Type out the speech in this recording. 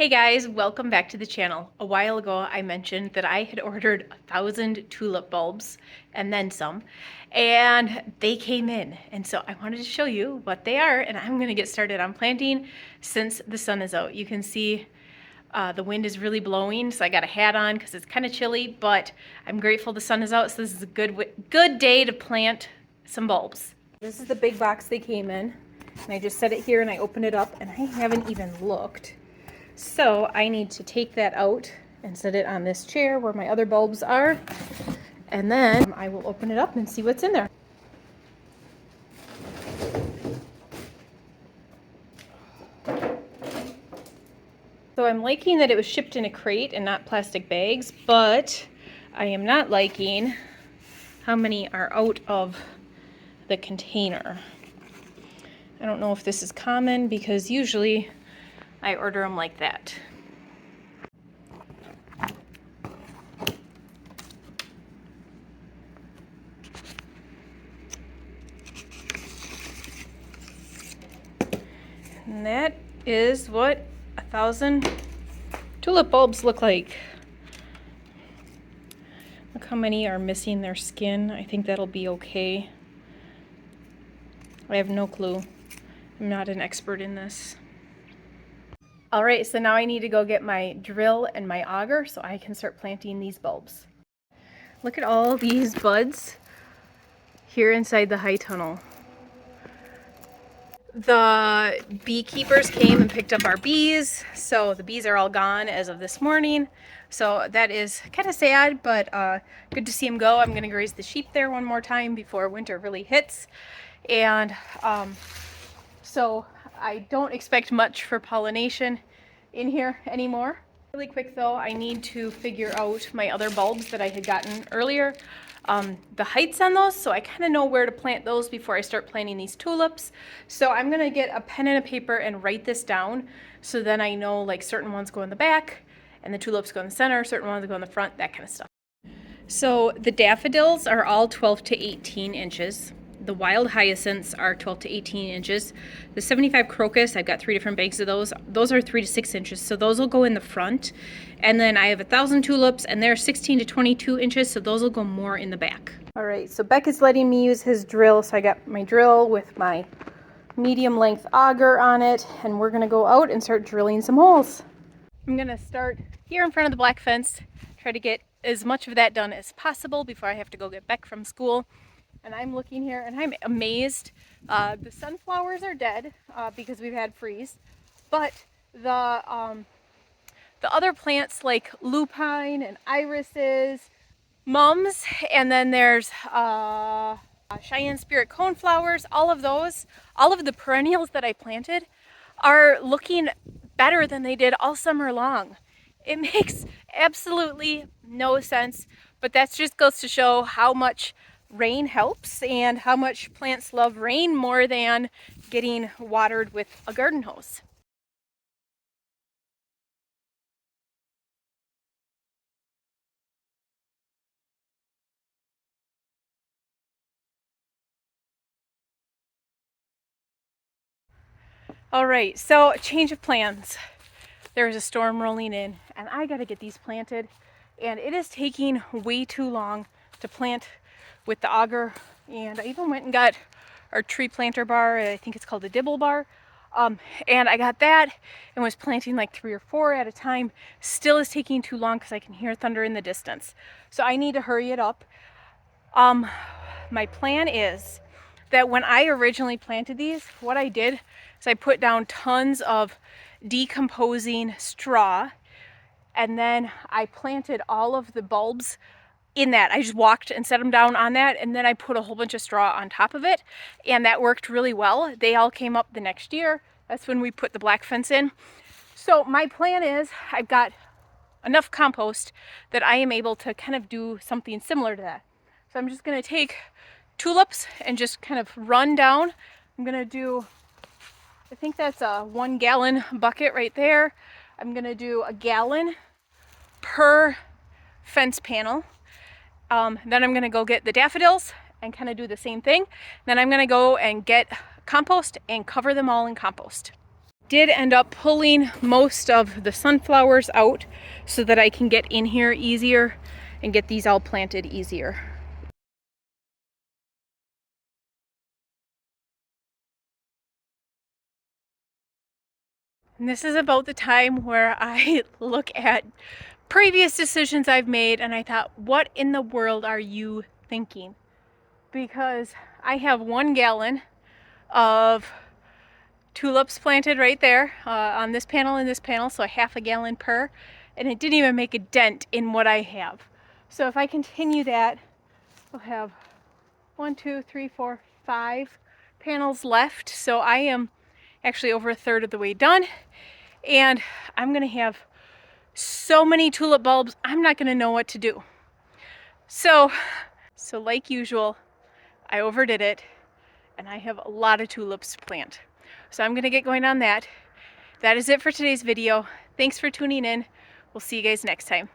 Hey guys, welcome back to the channel. A while ago I mentioned that I had ordered 1,000 tulip bulbs and then some, and they came in. And so I wanted to show you what they are, and I'm gonna get started on planting since the sun is out. You can see the wind is really blowing, so I got a hat on because it's kind of chilly, but I'm grateful the sun is out, so this is a good day to plant some bulbs. This is the big box they came in, and I just set it here and I opened it up, and I haven't even looked. So I need to take that out and set it on this chair where my other bulbs are, and then I will open it up and see what's in there. So I'm liking that it was shipped in a crate and not plastic bags, but I am not liking how many are out of the container. I don't know if this is common because usually I order them like that. And that is what 1,000 tulip bulbs look like. Look how many are missing their skin. I think that'll be okay. I have no clue. I'm not an expert in this. All right, so now I need to go get my drill and my auger so I can start planting these bulbs. Look at all these buds here inside the high tunnel. The beekeepers came and picked up our bees, so the bees are all gone as of this morning. So that is kind of sad, but good to see them go. I'm gonna graze the sheep there one more time before winter really hits. And so I don't expect much for pollination in here anymore. Really quick though, I need to figure out my other bulbs that I had gotten earlier, the heights on those, so I kind of know where to plant those before I start planting these tulips. So I'm gonna get a pen and a paper and write this down, so then I know like certain ones go in the back and the tulips go in the center, certain ones go in the front, that kind of stuff. So the daffodils are all 12 to 18 inches. The wild hyacinths are 12 to 18 inches. The 75 crocus, I've got 3 different bags of those. Those are 3 to 6 inches, so those will go in the front. And then I have 1,000 tulips, and they're 16 to 22 inches, so those will go more in the back. All right, so Beck is letting me use his drill, so I got my drill with my medium length auger on it, and we're gonna go out and start drilling some holes. I'm gonna start here in front of the black fence, try to get as much of that done as possible before I have to go get Beck from school. And I'm looking here and I'm amazed. The sunflowers are dead because we've had freeze, but the other plants like lupine and irises, mums, and then there's Cheyenne spirit coneflowers, all of the perennials that I planted are looking better than they did all summer long. It makes absolutely no sense, but that just goes to show how much rain helps and how much plants love rain more than getting watered with a garden hose. All right, so change of plans. There's a storm rolling in and I gotta get these planted, and it is taking way too long to plant with the auger. And I even went and got our tree planter bar. I think it's called a dibble bar. And I got that and was planting like 3 or 4 at a time. Still is taking too long because I can hear thunder in the distance. So I need to hurry it up. My plan is that when I originally planted these, what I did is I put down tons of decomposing straw, and then I planted all of the bulbs in that. I just walked and set them down on that, and then I put a whole bunch of straw on top of it, and that worked really well. They all came up the next year. That's when we put the black fence in. So my plan is I've got enough compost that I am able to kind of do something similar to that. So I'm just going to take tulips and just kind of run down. I'm going to do, I think that's a 1 gallon bucket right there. I'm going to do a gallon per fence panel. Then I'm gonna go get the daffodils and kind of do the same thing. Then I'm gonna go and get compost and cover them all in compost. did end up pulling most of the sunflowers out so that I can get in here easier and get these all planted easier. And this is about the time where I look at previous decisions I've made and I thought, what in the world are you thinking? Because I have 1 gallon of tulips planted right there on this panel and this panel, so a half a gallon per, and it didn't even make a dent in what I have. So if I continue that, we'll have 1, 2, 3, 4, 5 panels left. So I am actually over a third of the way done, and I'm gonna have so many tulip bulbs, I'm not gonna know what to do. So like usual, I overdid it, and I have a lot of tulips to plant. So I'm gonna get going on that. That is it for today's video. Thanks for tuning in. We'll see you guys next time.